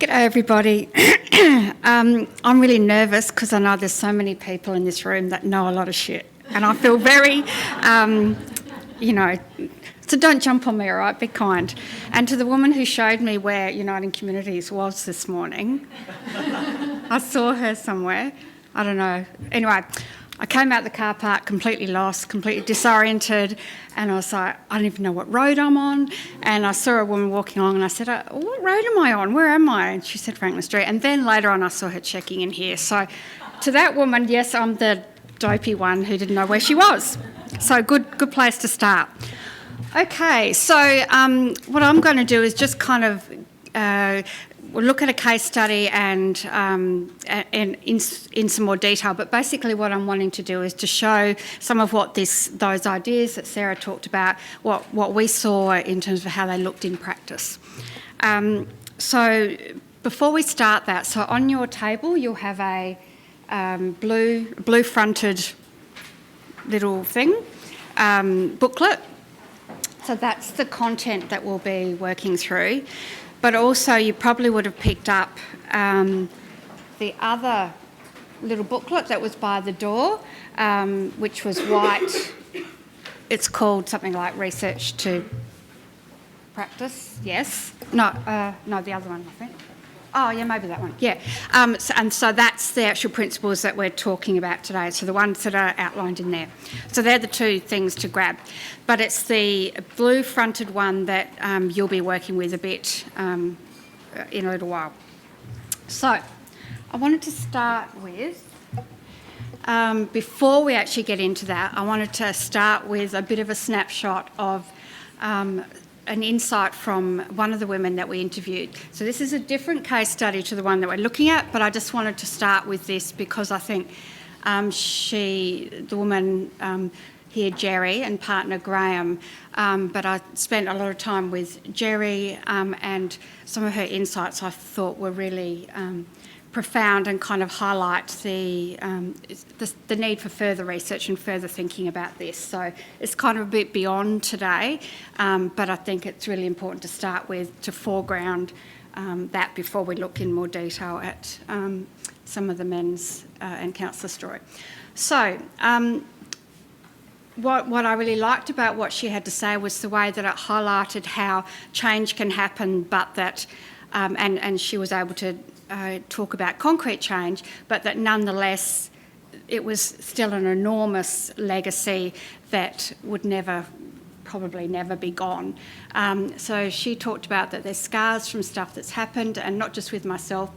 G'day everybody. I'm really nervous because I know there's so many people in this room that know a lot of shit, and I feel very, so don't jump on me, all right? Be kind. And to the woman who showed me where Uniting Communities was this morning, I saw her somewhere. I don't know. Anyway, I came out the car park completely lost, completely disoriented, and I was like, I don't even know what road I'm on. And I saw a woman walking along and I said, what road am I on? Where am I? And she said Franklin Street. And then later on I saw her checking in here. So to that woman, yes, I'm the dopey one who didn't know where she was. So good place to start. Okay, so what I'm going to do is just kind of we'll look at a case study and in some more detail, but basically what I'm wanting to do is to show some of what those ideas that Sarah talked about, what we saw in terms of how they looked in practice. So before we start that, so on your table you'll have a blue fronted little thing, booklet. So that's the content that we'll be working through. But also you probably would have picked up the other little booklet that was by the door, which was white. It's called something like Research to Practice, yes. No, the other one, I think. Oh, yeah, maybe that one, yeah. So that's the actual principles that we're talking about today, so the ones that are outlined in there. So they're the two things to grab. But it's the blue-fronted one that you'll be working with a bit in a little while. So I wanted to start with, before we actually get into that, I wanted to start with a bit of a snapshot of an insight from one of the women that we interviewed. So this is a different case study to the one that we're looking at, but I just wanted to start with this because I think the woman here, Jerry, and partner Graham, but I spent a lot of time with Jerry and some of her insights I thought were really profound and kind of highlight the need for further research and further thinking about this. So it's kind of a bit beyond today, but I think it's really important to start with, to foreground that before we look in more detail at some of the men's and counsellor story. So what I really liked about what she had to say was the way that it highlighted how change can happen, but that, and she was able to talk about concrete change, but that nonetheless it was still an enormous legacy that would probably never be gone. So she talked about that there's scars from stuff that's happened, and not just with myself,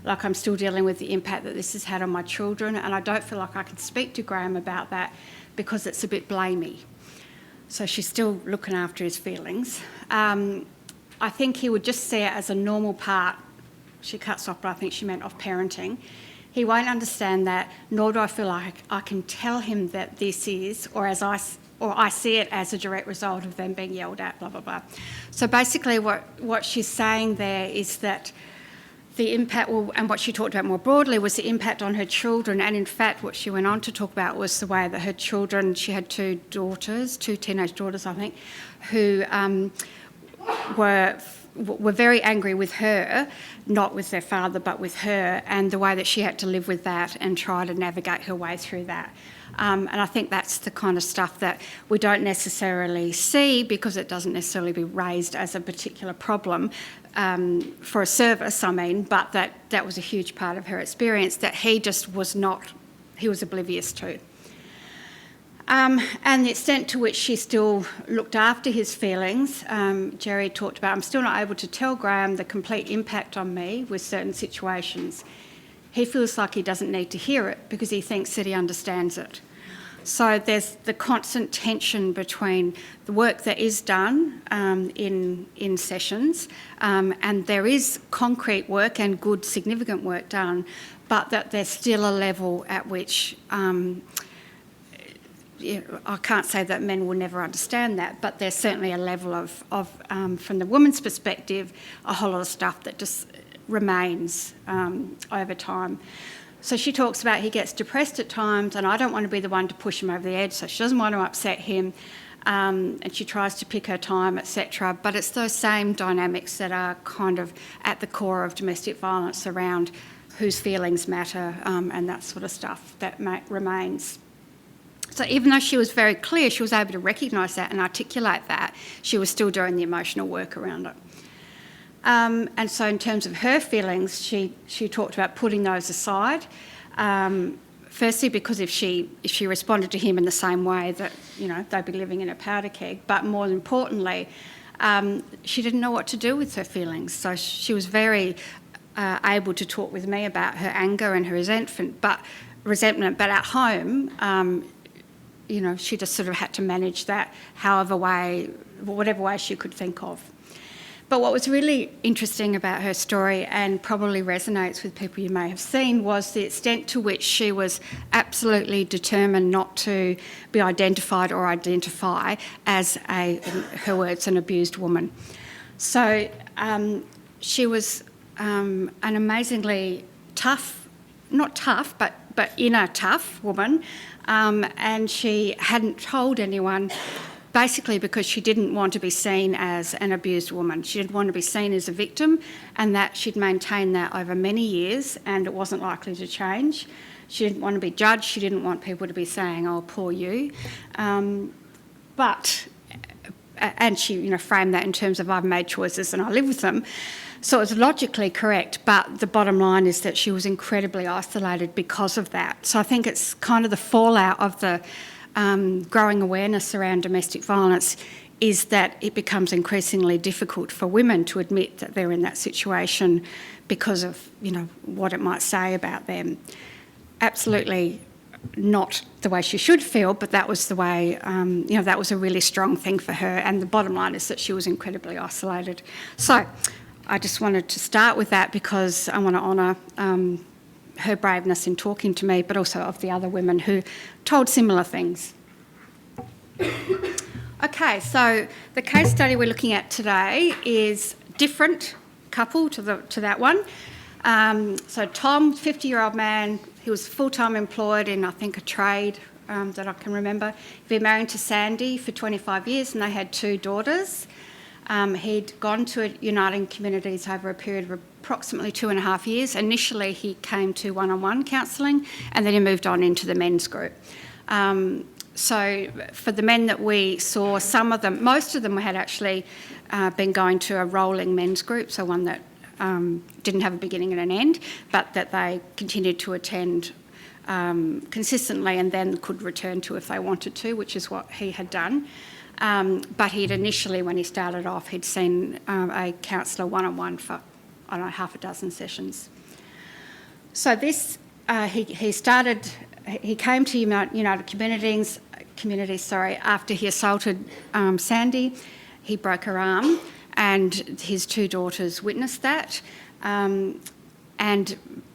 like I'm still dealing with the impact that this has had on my children, and I don't feel like I can speak to Graham about that because it's a bit blamey. So she's still looking after his feelings. I think he would just see it as a normal part. She cuts off, but I think she meant of parenting. He won't understand that, nor do I feel like I can tell him that this is, or I see it as a direct result of them being yelled at, blah, blah, blah. So basically what she's saying there is that the impact, and what she talked about more broadly, was the impact on her children. And in fact, what she went on to talk about was the way that her children, she had two teenage daughters, I think, who were very angry with her, not with their father, but with her, and the way that she had to live with that and try to navigate her way through that. And I think that's the kind of stuff that we don't necessarily see because it doesn't necessarily be raised as a particular problem for a service, but that was a huge part of her experience that he just was he was oblivious to. And the extent to which she still looked after his feelings, Jerry talked about, I'm still not able to tell Graham the complete impact on me with certain situations. He feels like he doesn't need to hear it because he thinks that he understands it. So there's the constant tension between the work that is done in sessions, and there is concrete work and good significant work done, but that there's still a level at which I can't say that men will never understand that, but there's certainly a level of from the woman's perspective, a whole lot of stuff that just remains over time. So she talks about he gets depressed at times, and I don't want to be the one to push him over the edge, so she doesn't want to upset him. and she tries to pick her time, etc. But it's those same dynamics that are kind of at the core of domestic violence around whose feelings matter and that sort of stuff that remains. So even though she was very clear, she was able to recognise that and articulate that, she was still doing the emotional work around it. And so in terms of her feelings, she talked about putting those aside. Firstly, because if she responded to him in the same way, that they'd be living in a powder keg. But more importantly, she didn't know what to do with her feelings. So she was very able to talk with me about her anger and her resentment. But at home, she just sort of had to manage that whatever way she could think of. But what was really interesting about her story, and probably resonates with people you may have seen, was the extent to which she was absolutely determined not to be identified or identify as in her words, an abused woman. So she was an amazingly tough, not tough, but inner tough woman, and she hadn't told anyone, basically because she didn't want to be seen as an abused woman. She didn't want to be seen as a victim, and that she'd maintained that over many years, and it wasn't likely to change. She didn't want to be judged. She didn't want people to be saying, "Oh, poor you." And she, framed that in terms of, "I've made choices and I live with them." So it was logically correct, but the bottom line is that she was incredibly isolated because of that. So I think it's kind of the fallout of the growing awareness around domestic violence is that it becomes increasingly difficult for women to admit that they're in that situation because of, what it might say about them. Absolutely not the way she should feel, but that was the way, that was a really strong thing for her. And the bottom line is that she was incredibly isolated. So I just wanted to start with that because I want to honour her braveness in talking to me, but also of the other women who told similar things. Okay, so the case study we're looking at today is different couple to that one. So Tom, 50-year-old man, he was full-time employed in, I think, a trade that I can remember. He'd been married to Sandy for 25 years and they had 2 daughters. He'd gone to Uniting Communities over a period of approximately 2.5 years. Initially, he came to one-on-one counselling and then he moved on into the men's group. So for the men that we saw, most of them had actually been going to a rolling men's group, so one that didn't have a beginning and an end, but that they continued to attend consistently and then could return to if they wanted to, which is what he had done. But he'd initially, when he started off, he'd seen a counsellor one-on-one for, half a dozen sessions. So this, he came to United Communities, after he assaulted Sandy. He broke her arm and his 2 daughters witnessed that.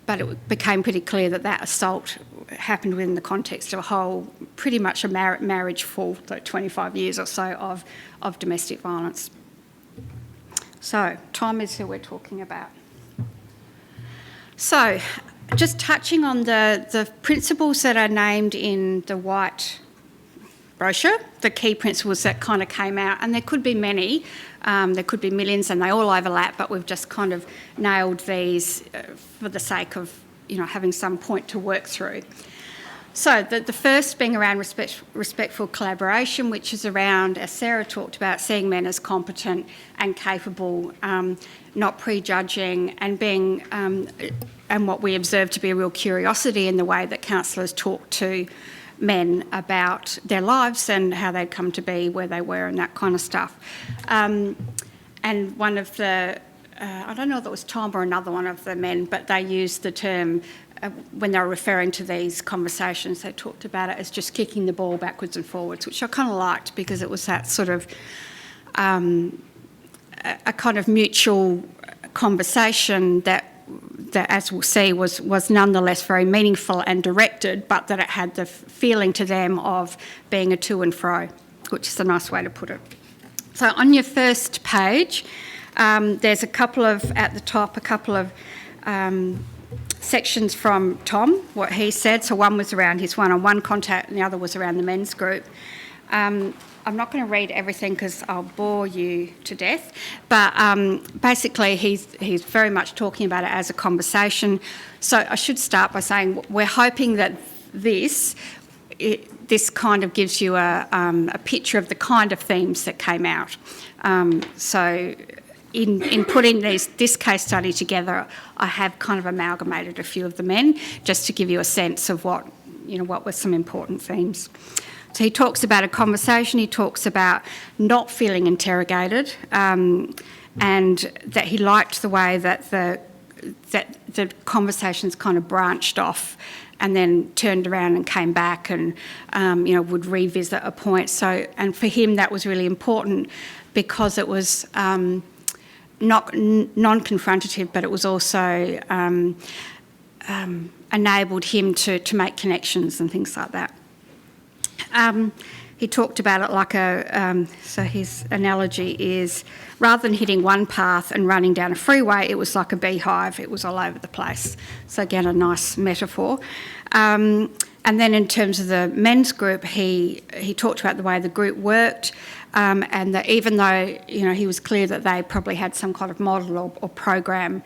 But it became pretty clear that assault happened within the context of pretty much a marriage for 25 years or so of domestic violence. So Tom is who we're talking about. So just touching on the principles that are named in the white brochure, the key principles that kind of came out, and there could be many, there could be millions and they all overlap, but we've just kind of nailed these for the sake of having some point to work through. So the first being around respectful collaboration, which is around, as Sarah talked about, seeing men as competent and capable, not prejudging, and being and what we observe to be a real curiosity in the way that counsellors talk to men about their lives and how they'd come to be where they were and that kind of stuff. And one of the, I don't know if it was Tom or another one of the men, but they used the term, when they were referring to these conversations, they talked about it as just kicking the ball backwards and forwards, which I kind of liked because it was that sort of a kind of mutual conversation that as we'll see, was nonetheless very meaningful and directed, but that it had the feeling to them of being a to and fro, which is a nice way to put it. So on your first page, there's at the top, a couple of sections from Tom, what he said. So one was around his one-on-one contact and the other was around the men's group. I'm not going to read everything because I'll bore you to death, but basically he's very much talking about it as a conversation. So I should start by saying we're hoping that this kind of gives you a picture of the kind of themes that came out. So in putting this case study together, I have kind of amalgamated a few of the men just to give you a sense of what were some important themes. So he talks about a conversation, he talks about not feeling interrogated, and that he liked the way that the conversations kind of branched off and then turned around and came back and would revisit a point. So, and for him that was really important because it was not non-confrontative, but it was also enabled him to make connections and things like that. He talked about it like so his analogy is rather than hitting one path and running down a freeway, it was like a beehive, it was all over the place. So again, a nice metaphor. And then in terms of the men's group, he talked about the way the group worked, and that even though he was clear that they probably had some kind of model or program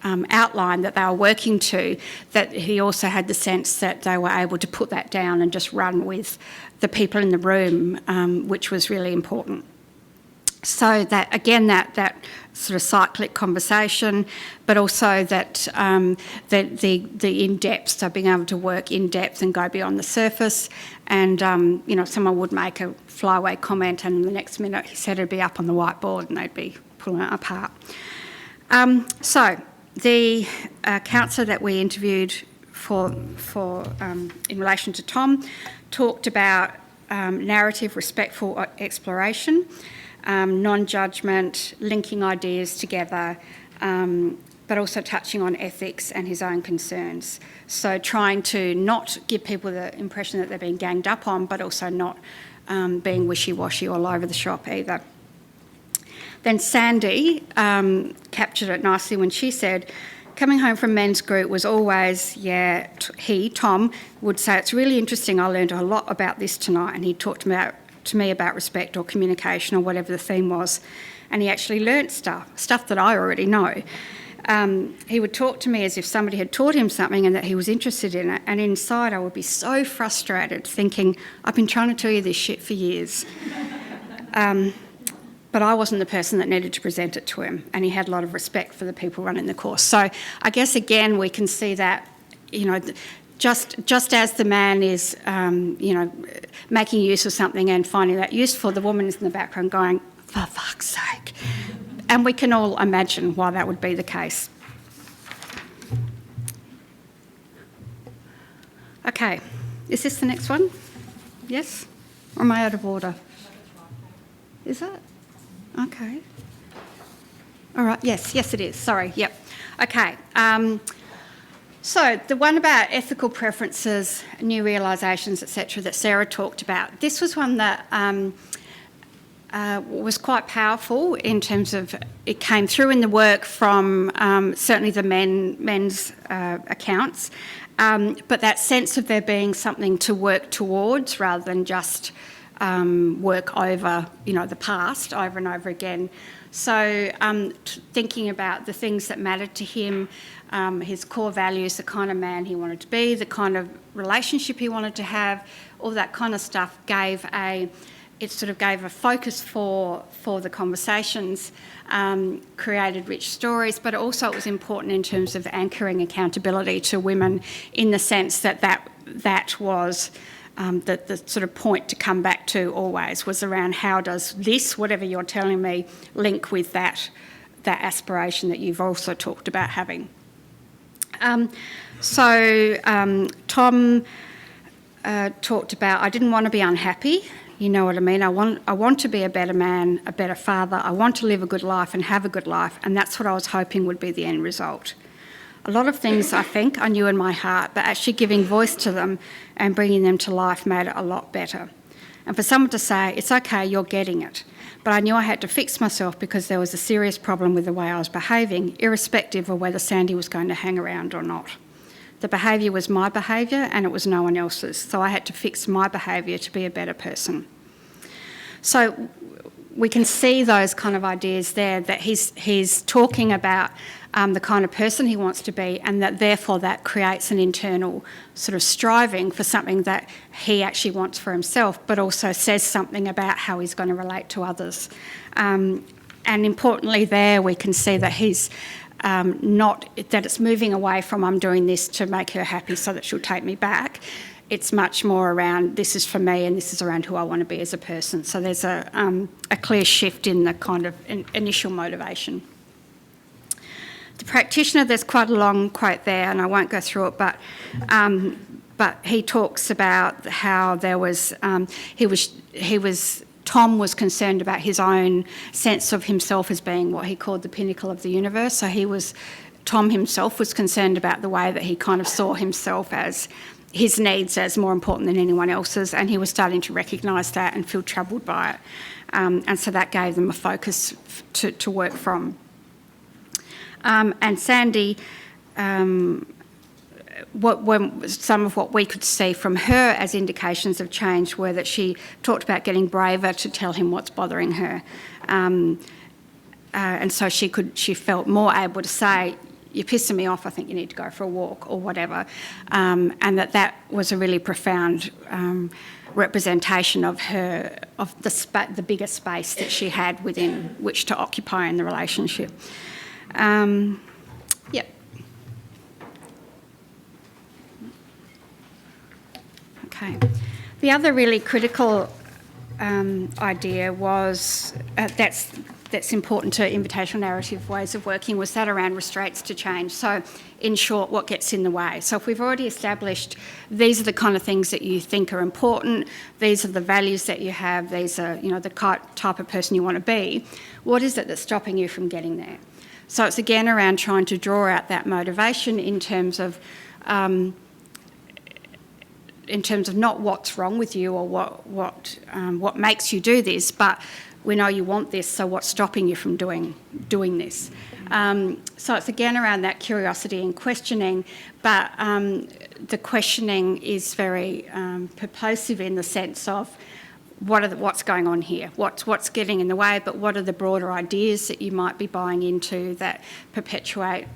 outline that they were working to, that he also had the sense that they were able to put that down and just run with the people in the room, which was really important. So that, again, that sort of cyclic conversation, but also that the in-depth, so being able to work in-depth and go beyond the surface. And, someone would make a flyaway comment and the next minute he said it'd be up on the whiteboard and they'd be pulling it apart. So the counsellor that we interviewed for in relation to Tom talked about narrative, respectful exploration, non-judgment, linking ideas together, but also touching on ethics and his own concerns. So trying to not give people the impression that they're being ganged up on, but also not being wishy-washy all over the shop either. Then Sandy captured it nicely when she said, coming home from men's group was always, Tom, would say, it's really interesting, I learned a lot about this tonight, and he talked to me about respect or communication or whatever the theme was, and he actually learnt stuff that I already know. He would talk to me as if somebody had taught him something and that he was interested in it, and inside I would be so frustrated thinking, I've been trying to tell you this shit for years. But I wasn't the person that needed to present it to him, and he had a lot of respect for the people running the course. So I guess, again, we can see that, just as the man is, making use of something and finding that useful, the woman is in the background going, for fuck's sake. And we can all imagine why that would be the case. Okay, is this the next one? Yes? Or am I out of order? Is it? Okay. All right, yes it is. Sorry, yep. Okay. So the one about ethical preferences, new realisations, etc., that Sarah talked about, this was one that was quite powerful in terms of it came through in the work from certainly the men's accounts, but that sense of there being something to work towards rather than just work over, the past over and over again. So thinking about the things that mattered to him, his core values, the kind of man he wanted to be, the kind of relationship he wanted to have, all that kind of stuff gave a focus for the conversations, created rich stories, but also it was important in terms of anchoring accountability to women in the sense that was the sort of point to come back to always was around how does this, whatever you're telling me, link with that aspiration that you've also talked about having. Tom talked about, I didn't want to be unhappy, you know what I mean? I want to be a better man, a better father, I want to live a good life and have a good life, and that's what I was hoping would be the end result. A lot of things I think I knew in my heart, but actually giving voice to them and bringing them to life made it a lot better. And for someone to say, it's okay, you're getting it. But I knew I had to fix myself because there was a serious problem with the way I was behaving, irrespective of whether Sandy was going to hang around or not. The behaviour was my behaviour and it was no one else's, so I had to fix my behaviour to be a better person. So we can see those kind of ideas there, that he's talking about the kind of person he wants to be, and that therefore that creates an internal sort of striving for something that he actually wants for himself, but also says something about how he's going to relate to others. And importantly there, we can see that he's not, that it's moving away from I'm doing this to make her happy so that she'll take me back. It's much more around this is for me and this is around who I want to be as a person. So there's a clear shift in the kind of initial motivation. The practitioner, there's quite a long quote there and I won't go through it, but he talks about how there was, Tom was concerned about his own sense of himself as being what he called the pinnacle of the universe. So Tom himself was concerned about the way that he kind of saw himself as his needs as more important than anyone else's, and he was starting to recognise that and feel troubled by it. And so that gave them a focus to work from. And Sandy, some of what we could see from her as indications of change were that she talked about getting braver to tell him what's bothering her. And so she felt more able to say, you're pissing me off, I think you need to go for a walk or whatever. And that was a really profound representation of the bigger space that she had within which to occupy in the relationship. Yep. Okay. The other really critical idea was that's important to invitational narrative ways of working was that around restraints to change. So in short, what gets in the way? So if we've already established these are the kind of things that you think are important, these are the values that you have, these are the type of person you want to be, what is it that's stopping you from getting there? So it's again around trying to draw out that motivation in terms of not what's wrong with you or what makes you do this, but we know you want this, so what's stopping you from doing this? So it's again around that curiosity and questioning, but the questioning is very purposive in the sense of what's going on here, what's getting in the way, but what are the broader ideas that you might be buying into that perpetuate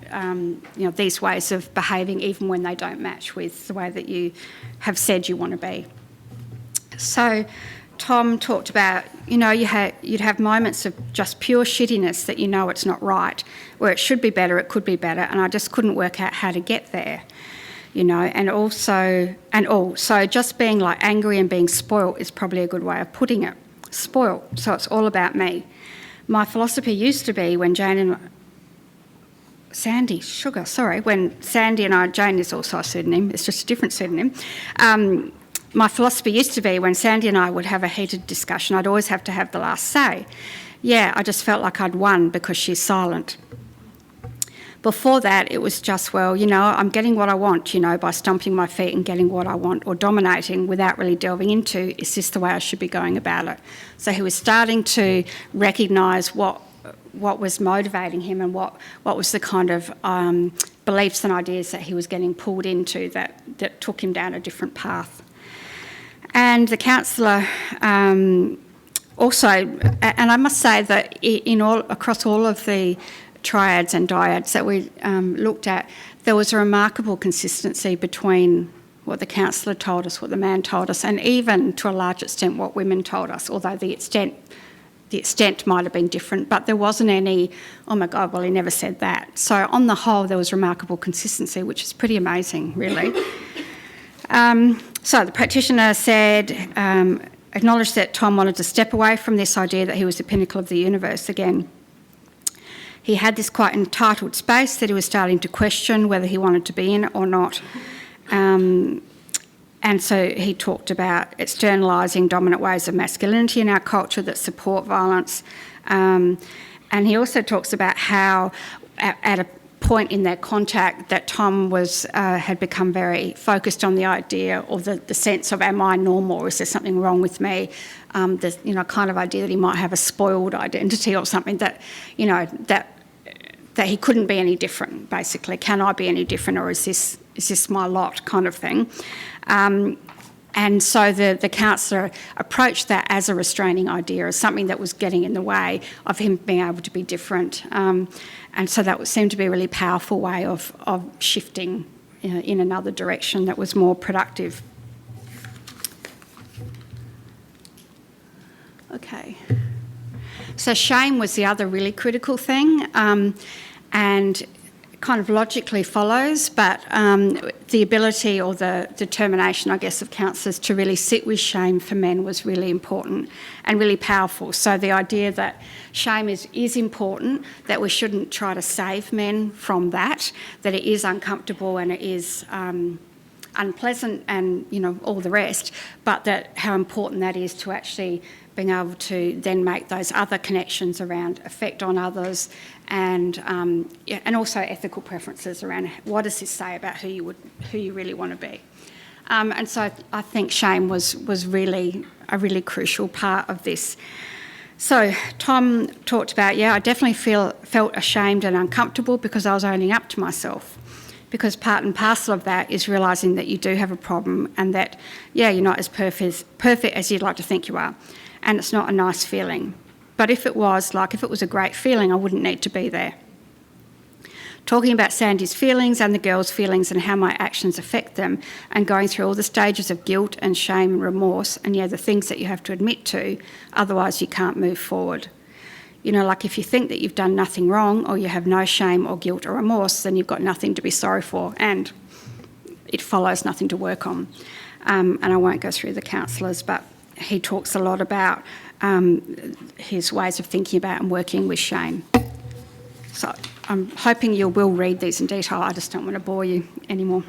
these ways of behaving even when they don't match with the way that you have said you want to be. So Tom talked about, you'd have moments of just pure shittiness that it's not right, where it should be better, it could be better, and I just couldn't work out how to get there. So just being like angry and being spoilt is probably a good way of putting it. Spoilt, so it's all about me. My philosophy used to be when Jane and I, Jane is also a pseudonym, it's just a different pseudonym. My philosophy used to be when Sandy and I would have a heated discussion, I'd always have to have the last say. Yeah, I just felt like I'd won because she's silent. Before that, it was just, I'm getting what I want, by stomping my feet and getting what I want, or dominating without really delving into, is this the way I should be going about it? So he was starting to recognise what was motivating him and what was the kind of beliefs and ideas that he was getting pulled into that took him down a different path. And the counsellor also, and I must say that across all of the triads and dyads that we looked at, there was a remarkable consistency between what the counsellor told us, what the man told us, and even to a large extent what women told us, although the extent might have been different, but there wasn't any, oh my God, well, he never said that. So on the whole, there was remarkable consistency, which is pretty amazing, really. So the practitioner said, acknowledged that Tom wanted to step away from this idea that he was the pinnacle of the universe again. He had this quite entitled space that he was starting to question whether he wanted to be in it or not. And so he talked about externalising dominant ways of masculinity in our culture that support violence. And he also talks about how at a point in their contact that Tom had become very focused on the idea or the sense of, am I normal or is there something wrong with me? The kind of idea that he might have a spoiled identity or something that he couldn't be any different, basically. Can I be any different, or is this my lot, kind of thing? And so the counsellor approached that as a restraining idea, as something that was getting in the way of him being able to be different. And so that seemed to be a really powerful way of shifting in another direction that was more productive. Okay. So shame was the other really critical thing, and kind of logically follows, but the ability or the determination, I guess, of counsellors to really sit with shame for men was really important and really powerful. So the idea that shame is important, that we shouldn't try to save men from that it is uncomfortable and it is unpleasant and, all the rest, but that how important that is to actually being able to then make those other connections around effect on others and also ethical preferences around what does this say about who you really want to be. And so I think shame was really a really crucial part of this. So Tom talked about, I definitely felt ashamed and uncomfortable because I was owning up to myself. Because part and parcel of that is realising that you do have a problem and that, you're not as perfect as you'd like to think you are. And it's not a nice feeling. But if it was a great feeling, I wouldn't need to be there. Talking about Sandy's feelings and the girls' feelings and how my actions affect them and going through all the stages of guilt and shame and remorse and, the things that you have to admit to, otherwise you can't move forward. If you think that you've done nothing wrong or you have no shame or guilt or remorse, then you've got nothing to be sorry for and it follows nothing to work on. And I won't go through the counsellors, but he talks a lot about his ways of thinking about and working with shame. So I'm hoping you will read these in detail. I just don't want to bore you anymore.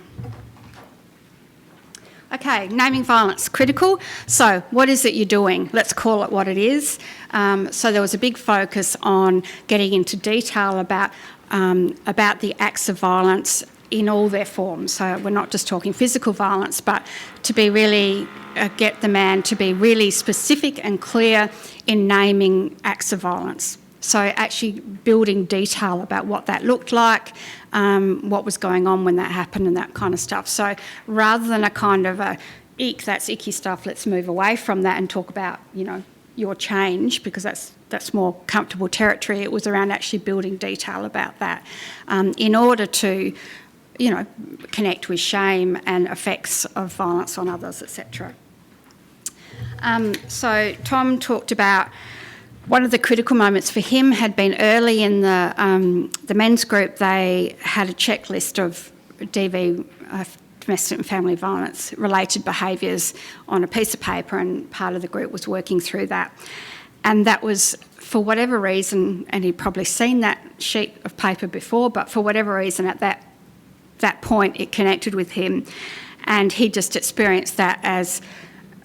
Okay, naming violence, critical. So what is it you're doing? Let's call it what it is. So there was a big focus on getting into detail about the acts of violence in all their forms. So we're not just talking physical violence, but to be really get the man to be really specific and clear in naming acts of violence. So actually building detail about what that looked like, what was going on when that happened and that kind of stuff. So rather than a kind of eek, that's icky stuff, let's move away from that and talk about, your change, because that's more comfortable territory. It was around actually building detail about that in order to, connect with shame and effects of violence on others, etc. So Tom talked about one of the critical moments for him had been early in the men's group. They had a checklist of DV, domestic and family violence related behaviours on a piece of paper, and part of the group was working through that. And that was, for whatever reason, and he'd probably seen that sheet of paper before, but for whatever reason at that point it connected with him, and he just experienced that as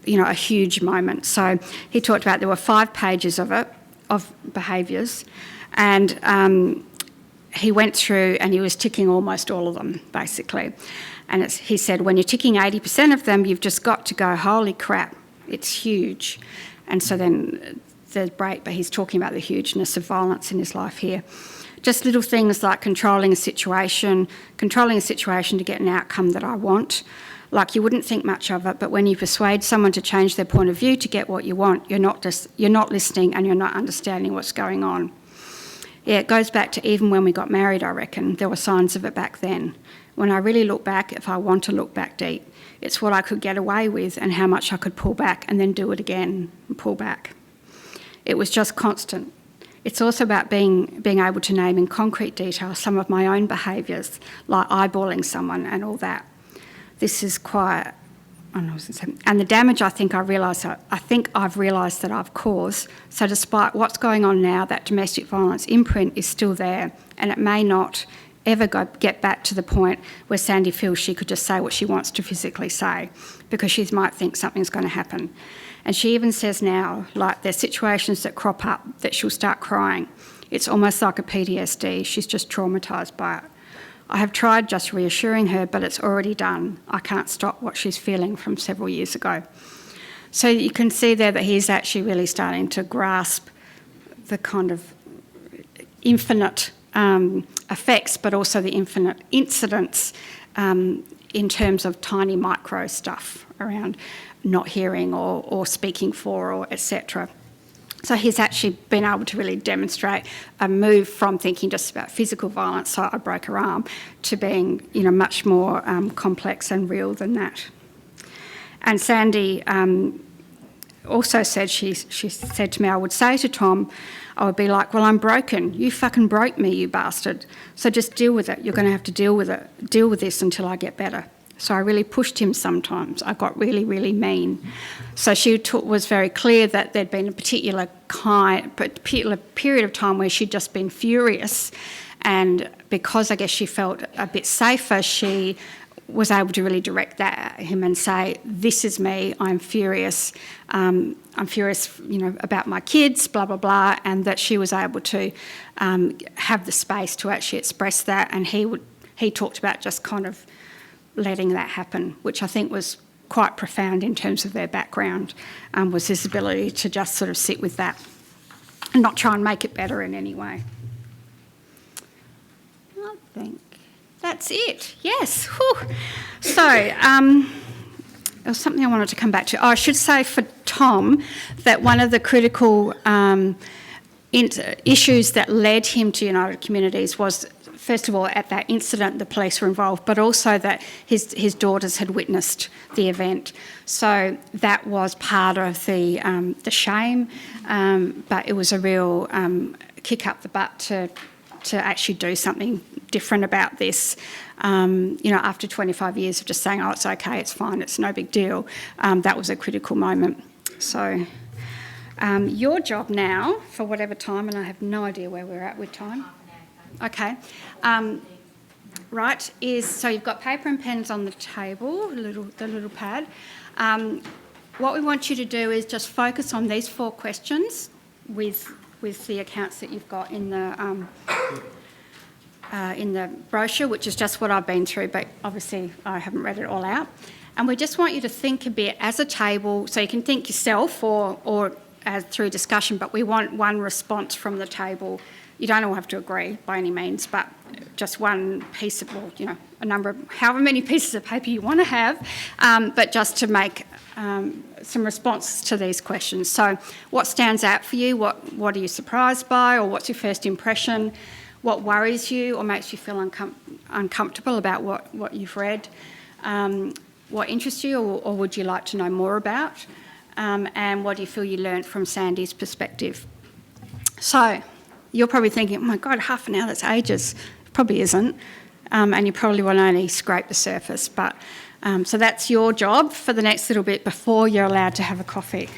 a huge moment. So he talked about there were 5 pages of it, of behaviours, and he went through and he was ticking almost all of them, basically. And he said, when you're ticking 80% of them, you've just got to go, holy crap, it's huge. And so then there's break, but he's talking about the hugeness of violence in his life here. Just little things like controlling a situation to get an outcome that I want. Like, you wouldn't think much of it, but when you persuade someone to change their point of view to get what you want, you're not listening and you're not understanding what's going on. Yeah, it goes back to even when we got married, I reckon. There were signs of it back then. When I really look back, if I want to look back deep, it's what I could get away with and how much I could pull back and then do it again and pull back. It was just constant. It's also about being able to name in concrete detail some of my own behaviours, like eyeballing someone and all that. This is quite, and the damage I think I've realised that I've caused. So despite what's going on now, that domestic violence imprint is still there, and it may not ever get back to the point where Sandy feels she could just say what she wants to physically say, because she might think something's going to happen. And she even says now, like, there's situations that crop up that she'll start crying. It's almost like a PTSD. She's just traumatised by it. I have tried just reassuring her, but it's already done. I can't stop what she's feeling from several years ago. So you can see there that he's actually really starting to grasp the kind of infinite effects, but also the infinite incidents in terms of tiny micro stuff around not hearing or speaking for or etc. So he's actually been able to really demonstrate a move from thinking just about physical violence, so I broke her arm, to being, much more complex and real than that. And Sandy also said, she said to me, I would say to Tom, I would be like, well, I'm broken. You fucking broke me, you bastard. So just deal with it. You're going to have to deal with this until I get better. So I really pushed him sometimes. I got really, really mean. So she was very clear that there'd been a particular period of time where she'd just been furious, and because I guess she felt a bit safer, she was able to really direct that at him and say, this is me, I'm furious, about my kids, blah, blah, blah, and that she was able to have the space to actually express that, and he talked about just kind of letting that happen, which I think was quite profound in terms of their background, was his ability to just sort of sit with that and not try and make it better in any way. I think that's it. Yes. Whew. So there was something I wanted to come back to. I should say for Tom that one of the critical issues that led him to United Communities was, first of all, at that incident, the police were involved, but also that his daughters had witnessed the event. So that was part of the shame, but it was a real kick up the butt to actually do something different about this. After 25 years of just saying, oh, it's okay, it's fine, it's no big deal, that was a critical moment. So your job now, for whatever time, and I have no idea where we're at with time. Okay. Right, so you've got paper and pens on the table, the little pad. What we want you to do is just focus on these 4 questions with the accounts that you've got in the brochure, which is just what I've been through, but obviously I haven't read it all out. And we just want you to think a bit as a table, so you can think yourself or as through discussion, but we want one response from the table. You don't all have to agree by any means, but just one piece of, a number of, however many pieces of paper you want to have, but just to make some responses to these questions. So what stands out for you? What are you surprised by, or what's your first impression? What worries you or makes you feel uncomfortable about what you've read? What interests you or would you like to know more about? And what do you feel you learnt from Sandy's perspective? So you're probably thinking, oh my God, half an hour, that's ages. It probably isn't. And you probably will only scrape the surface. But so that's your job for the next little bit before you're allowed to have a coffee.